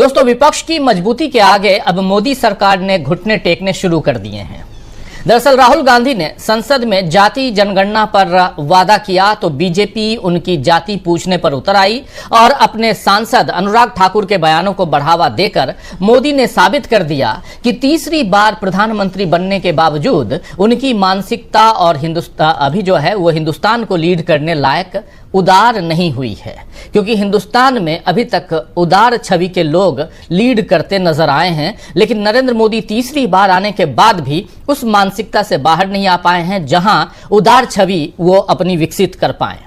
दोस्तों, विपक्ष की मजबूती के आगे अब मोदी सरकार ने घुटने टेकने शुरू कर दिए हैं। दरअसल राहुल गांधी ने संसद में जाति जनगणना पर वादा किया तो बीजेपी उनकी जाति पूछने पर उतर आई और अपने सांसद अनुराग ठाकुर के बयानों को बढ़ावा देकर मोदी ने साबित कर दिया कि तीसरी बार प्रधानमंत्री बनने के बावजूद उनकी मानसिकता और अभी जो है वो हिंदुस्तान को लीड करने लायक उदार नहीं हुई है, क्योंकि हिंदुस्तान में अभी तक उदार छवि के लोग लीड करते नजर आए हैं। लेकिन नरेंद्र मोदी तीसरी बार आने के बाद भी उस मानसिकता से बाहर नहीं आ पाए हैं जहां उदार छवि वो अपनी विकसित कर पाए।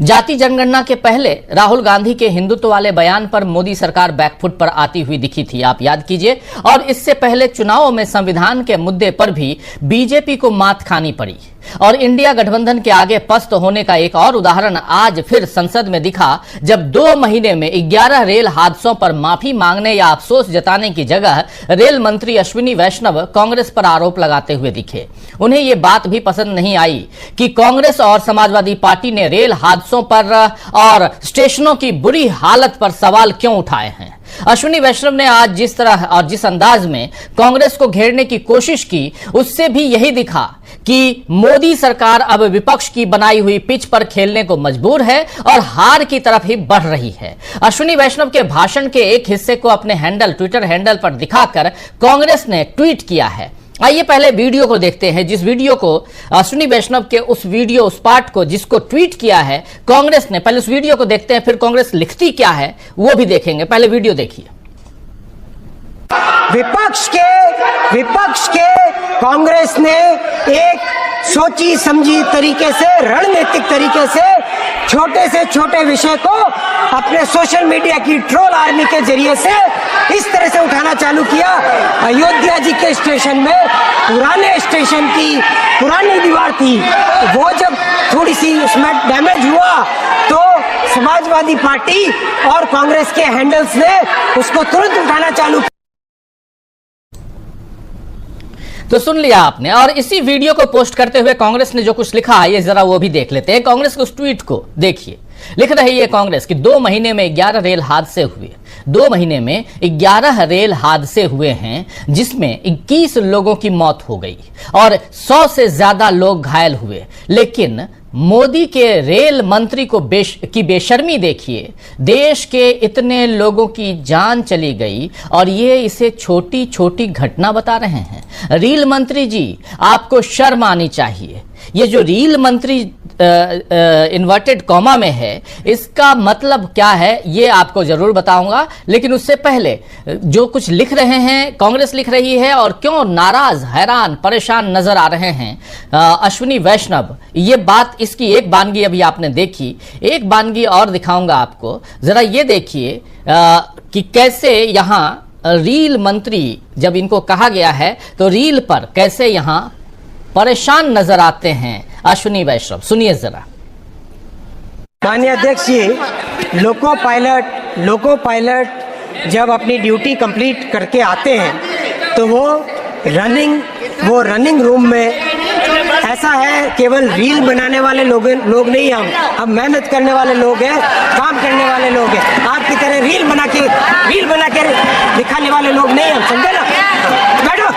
जाति जनगणना के पहले राहुल गांधी के हिंदुत्व वाले बयान पर मोदी सरकार बैकफुट पर आती हुई दिखी थी, आप याद कीजिए। और इससे पहले चुनावों में संविधान के मुद्दे पर भी बीजेपी को मात खानी पड़ी और इंडिया गठबंधन के आगे पस्त होने का एक और उदाहरण आज फिर संसद में दिखा, जब 2 महीने में 11 रेल हादसों पर माफी मांगने या अफसोस जताने की जगह रेल मंत्री अश्विनी वैष्णव कांग्रेस पर आरोप लगाते हुए दिखे। उन्हें यह बात भी पसंद नहीं आई कि कांग्रेस और समाजवादी पार्टी ने रेल हादसों पर और स्टेशनों की बुरी हालत पर सवाल क्यों उठाए हैं। अश्विनी वैष्णव ने आज जिस तरह और जिस अंदाज में कांग्रेस को घेरने की कोशिश की, उससे भी यही दिखा कि मोदी सरकार अब विपक्ष की बनाई हुई पिच पर खेलने को मजबूर है और हार की तरफ ही बढ़ रही है। अश्विनी वैष्णव के भाषण के एक हिस्से को अपने ट्विटर हैंडल पर दिखाकर कांग्रेस ने ट्वीट किया है। आइए पहले वीडियो को देखते हैं, जिस वीडियो को अश्विनी वैष्णव के उस पार्ट को जिसको ट्वीट किया है कांग्रेस ने। पहले उस वीडियो को देखते हैं, फिर कांग्रेस लिखती क्या है वो भी देखेंगे। पहले वीडियो देखिए। विपक्ष के कांग्रेस ने एक सोची समझी तरीके से, रणनीतिक तरीके से छोटे से छोटे विषय को अपने सोशल मीडिया की ट्रोल आर्मी के जरिए से इस तरह से उठाना चालू किया। अयोध्या जी के स्टेशन में पुराने स्टेशन की पुरानी दीवार थी, वो जब थोड़ी सी उसमें डैमेज हुआ तो समाजवादी पार्टी और कांग्रेस के हैंडल्स ने उसको तुरंत उठाना चालू किया। तो सुन लिया आपने। और इसी वीडियो को पोस्ट करते हुए कांग्रेस ने जो कुछ लिखा, ये जरा वो भी देख लेते हैं। कांग्रेस के उस ट्वीट को देखिए। लिख रही है कांग्रेस कि 2 महीने में 11 रेल हादसे हुए। 2 महीने में 11 रेल हादसे हुए हैं, जिसमें 21 लोगों की मौत हो गई और 100 से ज्यादा लोग घायल हुए। लेकिन मोदी के रेल मंत्री को की बेशर्मी देखिए। देश के इतने लोगों की जान चली गई और ये इसे छोटी छोटी घटना बता रहे हैं। रेल मंत्री जी, आपको शर्म आनी चाहिए। ये जो रेल मंत्री इन्वर्टेड कॉमा में है, इसका मतलब क्या है ये आपको जरूर बताऊंगा। लेकिन उससे पहले जो कुछ लिख रहे हैं, कांग्रेस लिख रही है और क्यों नाराज, हैरान, परेशान नजर आ रहे हैं अश्विनी वैष्णव, ये बात इसकी एक बानगी अभी आपने देखी। एक बानगी और दिखाऊंगा आपको, जरा ये देखिए कि कैसे यहां रेल मंत्री, जब इनको कहा गया है तो रेल पर कैसे यहां परेशान नजर आते हैं अश्विनी वैष्णव। सुनिए जरा। माननीय अध्यक्ष जी, लोको पायलट जब अपनी ड्यूटी कंप्लीट करके आते हैं तो वो रनिंग रूम में, ऐसा है केवल रील बनाने वाले लोग नहीं, हम मेहनत करने वाले लोग हैं, काम करने वाले लोग हैं। आपकी तरह रील बना के दिखाने वाले लोग नहीं, हम समझे ना। बैठो,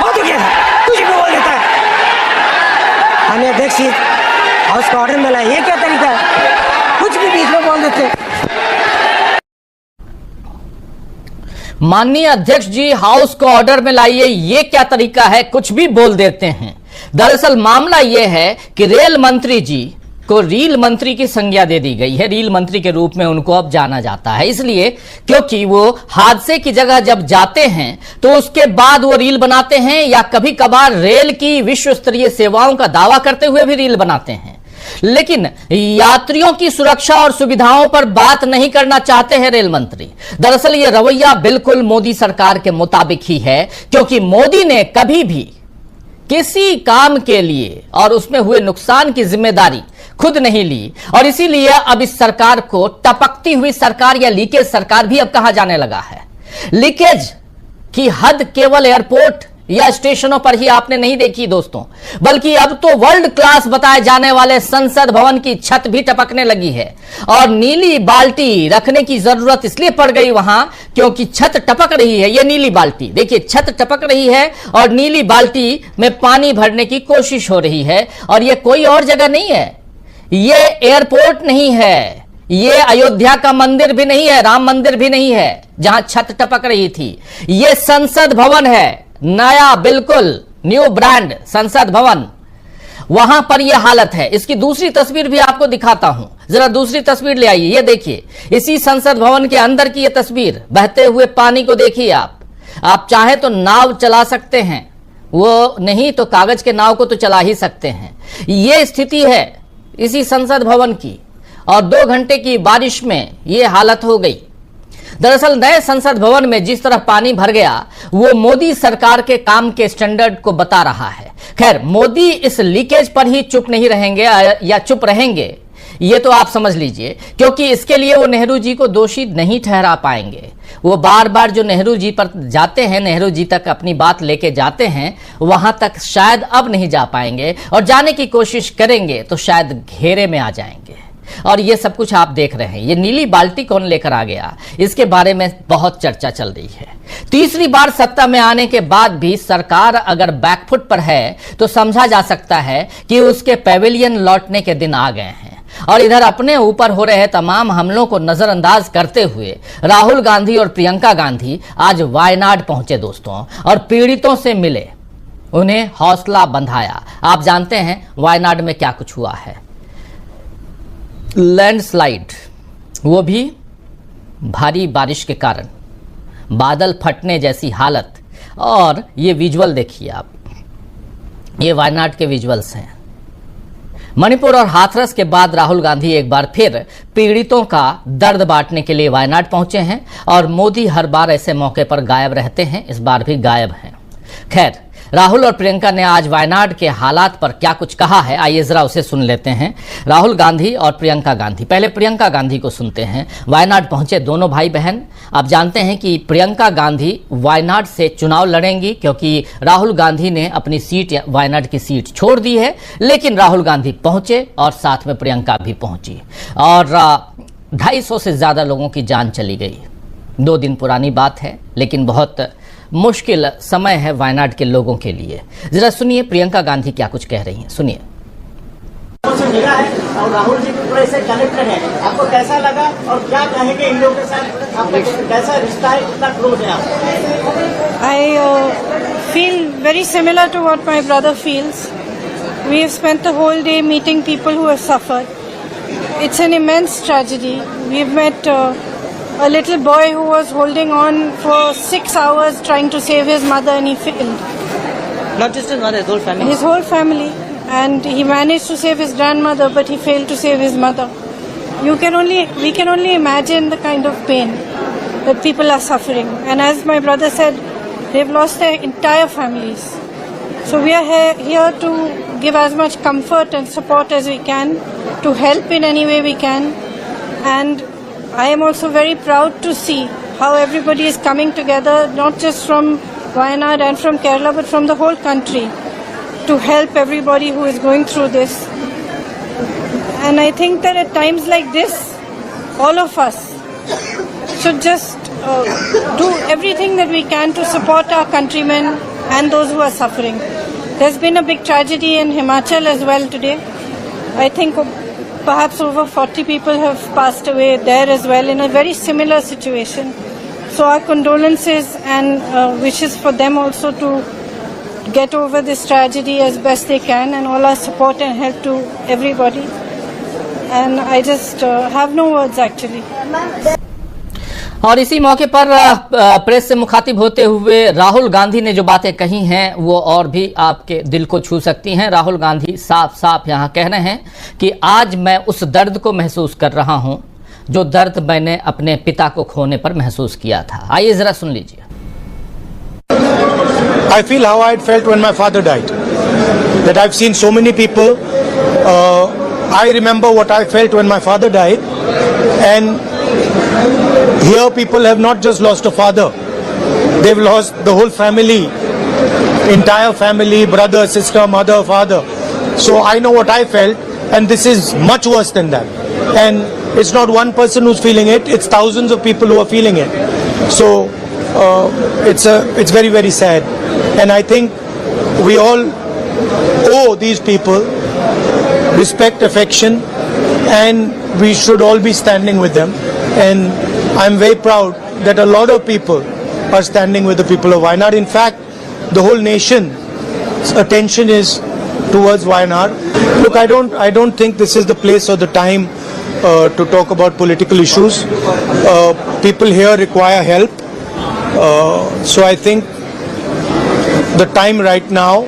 बहुत हो गया, कुछ भी बोल देता है। माननीय अध्यक्ष जी, हाउस का ऑर्डर मिला, ये क्या तरीका है, कुछ भी बीच में बोल देते हैं। माननीय अध्यक्ष जी, हाउस को ऑर्डर में लाइए, ये क्या तरीका है, कुछ भी बोल देते हैं। दरअसल मामला यह है कि रेल मंत्री जी को रेल मंत्री की संज्ञा दे दी गई है। रेल मंत्री के रूप में उनको अब जाना जाता है, इसलिए क्योंकि वो हादसे की जगह जब जाते हैं तो उसके बाद वो रील बनाते हैं, या कभी कभार रेल की विश्व स्तरीय सेवाओं का दावा करते हुए भी रील बनाते हैं। लेकिन यात्रियों की सुरक्षा और सुविधाओं पर बात नहीं करना चाहते हैं रेल मंत्री। दरअसल ये रवैया बिल्कुल मोदी सरकार के मुताबिक ही है, क्योंकि मोदी ने कभी भी किसी काम के लिए और उसमें हुए नुकसान की जिम्मेदारी खुद नहीं ली, और इसीलिए अब इस सरकार को टपकती हुई सरकार या लीकेज सरकार भी अब कहा जाने लगा है। लीकेज की हद केवल एयरपोर्ट या स्टेशनों पर ही आपने नहीं देखी दोस्तों, बल्कि अब तो वर्ल्ड क्लास बताए जाने वाले संसद भवन की छत भी टपकने लगी है। और नीली बाल्टी रखने की जरूरत इसलिए पड़ गई वहां क्योंकि छत टपक रही है। ये नीली बाल्टी देखिए, छत टपक रही है और नीली बाल्टी में पानी भरने की कोशिश हो रही है। और ये कोई और जगह नहीं है, ये एयरपोर्ट नहीं है, ये अयोध्या का मंदिर भी नहीं है, राम मंदिर भी नहीं है जहां छत टपक रही थी। ये संसद भवन है, नया बिल्कुल न्यू ब्रांड संसद भवन। वहां पर यह हालत है। इसकी दूसरी तस्वीर भी आपको दिखाता हूं, जरा दूसरी तस्वीर ले आइए। ये देखिए, इसी संसद भवन के अंदर की यह तस्वीर, बहते हुए पानी को देखिए आप चाहे तो नाव चला सकते हैं, वो नहीं तो कागज के नाव को तो चला ही सकते हैं। ये स्थिति है इसी संसद भवन की, और 2 घंटे की बारिश में यह हालत हो गई। दरअसल नए संसद भवन में जिस तरह पानी भर गया वो मोदी सरकार के काम के स्टैंडर्ड को बता रहा है। खैर, मोदी इस लीकेज पर ही चुप नहीं रहेंगे या चुप रहेंगे ये तो आप समझ लीजिए, क्योंकि इसके लिए वो नेहरू जी को दोषी नहीं ठहरा पाएंगे। वो बार बार जो नेहरू जी पर जाते हैं, नेहरू जी तक अपनी बात लेके जाते हैं, वहां तक शायद अब नहीं जा पाएंगे, और जाने की कोशिश करेंगे तो शायद घेरे में आ जाएंगे। और ये सब कुछ आप देख रहे हैं। ये नीली बाल्टी कौन लेकर आ गया, इसके बारे में बहुत चर्चा चल रही है। तीसरी बार सत्ता में आने के बाद भी सरकार अगर बैकफुट पर है तो समझा जा सकता है कि उसके पैवेलियन लौटने के दिन आ गए हैं। और इधर अपने ऊपर हो रहे तमाम हमलों को नजरअंदाज करते हुए राहुल गांधी और प्रियंका गांधी आज वायनाड पहुंचे दोस्तों, और पीड़ितों से मिले, उन्हें हौसला बंधाया। आप जानते हैं वायनाड में क्या कुछ हुआ है। लैंडस्लाइड, वो भी भारी बारिश के कारण, बादल फटने जैसी हालत। और ये विजुअल देखिए आप, ये वायनाड के विजुअल्स हैं। मणिपुर और हाथरस के बाद राहुल गांधी एक बार फिर पीड़ितों का दर्द बांटने के लिए वायनाड पहुंचे हैं, और मोदी हर बार ऐसे मौके पर गायब रहते हैं, इस बार भी गायब हैं। खैर, राहुल और प्रियंका ने आज वायनाड के हालात पर क्या कुछ कहा है, आइए जरा उसे सुन लेते हैं। राहुल गांधी और प्रियंका गांधी, पहले प्रियंका गांधी को सुनते हैं। वायनाड पहुंचे दोनों भाई बहन। आप जानते हैं कि प्रियंका गांधी वायनाड से चुनाव लड़ेंगी, क्योंकि राहुल गांधी ने अपनी सीट, वायनाड की सीट छोड़ दी है। लेकिन राहुल गांधी पहुंचे और साथ में प्रियंका भी पहुंची, और 250 से ज्यादा लोगों की जान चली गई। 2 दिन पुरानी बात है, लेकिन बहुत मुश्किल समय है वायनाड के लोगों के लिए। जरा सुनिए प्रियंका गांधी क्या कुछ कह रही हैं, सुनिए। मिला है और राहुल जी पूरे से कनेक्टेड है, आपको कैसा लगा और क्या कहेंगे इन लोगों के साथ, आपका कैसा रिश्ता है, कितना क्लोज है आप? I feel very similar to what my brother feels. We have spent the whole day meeting people who have suffered. It's an immense tragedy. We've met a little boy who was holding on for 6 hours trying to save his mother, and he failed. Not just his mother, his whole family. His whole family. And he managed to save his grandmother, but he failed to save his mother. We can only imagine the kind of pain that people are suffering. And as my brother said, they've lost their entire families. So we are here to give as much comfort and support as we can, to help in any way we can. And I am also very proud to see how everybody is coming together, not just from Wayanad and from Kerala, but from the whole country, to help everybody who is going through this. And I think that at times like this, all of us should just do everything that we can to support our countrymen and those who are suffering. There's been a big tragedy in Himachal as well today. I think perhaps over 40 people have passed away there as well in a very similar situation. So our condolences and wishes for them also to get over this tragedy as best they can, and all our support and help to everybody. And I just have no words actually. और इसी मौके पर press से मुखातिब होते हुए राहुल गांधी ने जो बातें कही हैं वो और भी आपके दिल को छू सकती हैं। राहुल गांधी साफ साफ यहाँ कह रहे हैं कि आज मैं उस दर्द को महसूस कर रहा हूं जो दर्द मैंने अपने पिता को खोने पर महसूस किया था। आइए जरा सुन लीजिए। I feel how I felt when my father died. That I've seen so many people. I remember what I felt when my father died, and here people have not just lost a father, they've lost the whole family, entire family, brother, sister, mother, father. So I know what I felt, and this is much worse than that. And it's not one person who's feeling it; it's thousands of people who are feeling it. So it's very, very sad, and I think we all owe these people respect, affection, and we should all be standing with them. And I'm very proud that a lot of people are standing with the people of Wayanad. In fact, the whole nation's attention is towards Wayanad. Look, I don't think this is the place or the time to talk about political issues. People here require help. So I think the time right now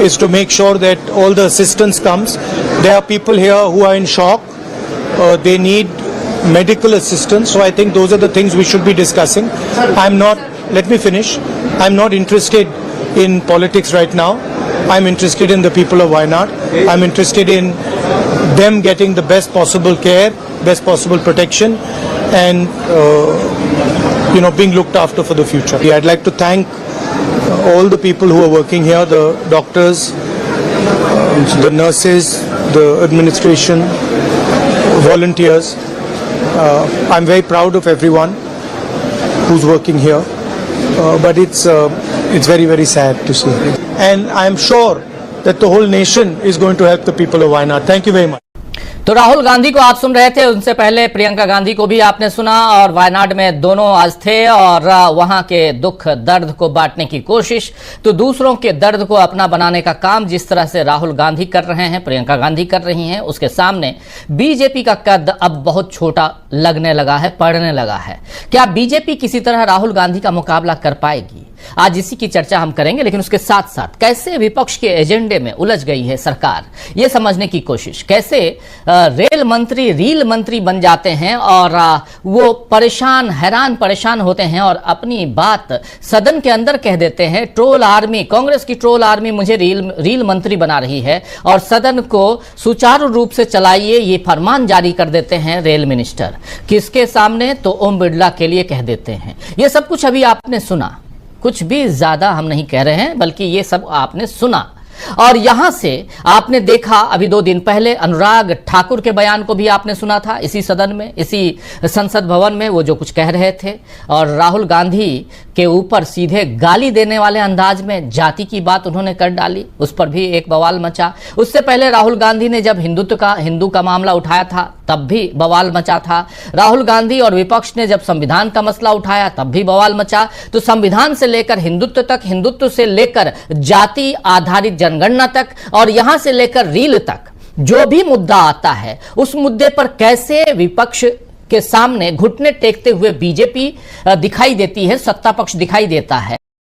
is to make sure that all the assistance comes. There are people here who are in shock. They need medical assistance. So I think those are the things we should be discussing. Let me finish. I'm not interested in politics right now. I'm interested in the people of Wayanad. I'm interested in them getting the best possible care, best possible protection, and being looked after for the future. I'd like to thank all the people who are working here, the doctors, the nurses, the administration, volunteers. I'm very proud of everyone who's working here, but it's very, very sad to see. And I'm sure that the whole nation is going to help the people of Wayanad. Thank you very much. तो राहुल गांधी को आप सुन रहे थे, उनसे पहले प्रियंका गांधी को भी आपने सुना, और वायनाड में दोनों आज थे और वहां के दुख दर्द को बांटने की कोशिश, तो दूसरों के दर्द को अपना बनाने का काम जिस तरह से राहुल गांधी कर रहे हैं, प्रियंका गांधी कर रही हैं, उसके सामने बीजेपी का कद अब बहुत छोटा लगने लगा है, पड़ने लगा है। क्या बीजेपी किसी तरह राहुल गांधी का मुकाबला कर पाएगी? आज इसी की चर्चा हम करेंगे, लेकिन उसके साथ साथ कैसे विपक्ष के एजेंडे में उलझ गई है सरकार, यह समझने की कोशिश। कैसे रेल मंत्री रील मंत्री बन जाते हैं और वो परेशान, हैरान परेशान होते हैं और अपनी बात सदन के अंदर कह देते हैं। ट्रोल आर्मी, कांग्रेस की ट्रोल आर्मी मुझे रील मंत्री बना रही है और सदन को सुचारू रूप से चलाइए, ये फरमान जारी कर देते हैं रेल मिनिस्टर। किसके सामने? तो ओम बिड़ला के लिए कह देते हैं। यह सब कुछ अभी आपने सुना, कुछ भी ज्यादा हम नहीं कह रहे हैं, बल्कि ये सब आपने सुना। और यहां से आपने देखा अभी 2 दिन पहले अनुराग ठाकुर के बयान को भी आपने सुना था, इसी सदन में, इसी संसद भवन में वो जो कुछ कह रहे थे, और राहुल गांधी के ऊपर सीधे गाली देने वाले अंदाज में जाति की बात उन्होंने कर डाली, उस पर भी एक बवाल मचा। उससे पहले राहुल गांधी ने जब हिंदू का मामला उठाया था तब भी बवाल मचा था। राहुल गांधी और विपक्ष ने जब संविधान का मसला उठाया तब भी बवाल मचा। तो संविधान से लेकर हिंदुत्व तक, हिंदुत्व से लेकर जाति आधारित जनगणना तक, और यहां से लेकर रील तक जो भी मुद्दा आता है, उस मुद्दे पर कैसे विपक्ष के सामने घुटने टेकते हुए बीजेपी दिखाई देती है, सत्ता पक्ष दिखाई देता है।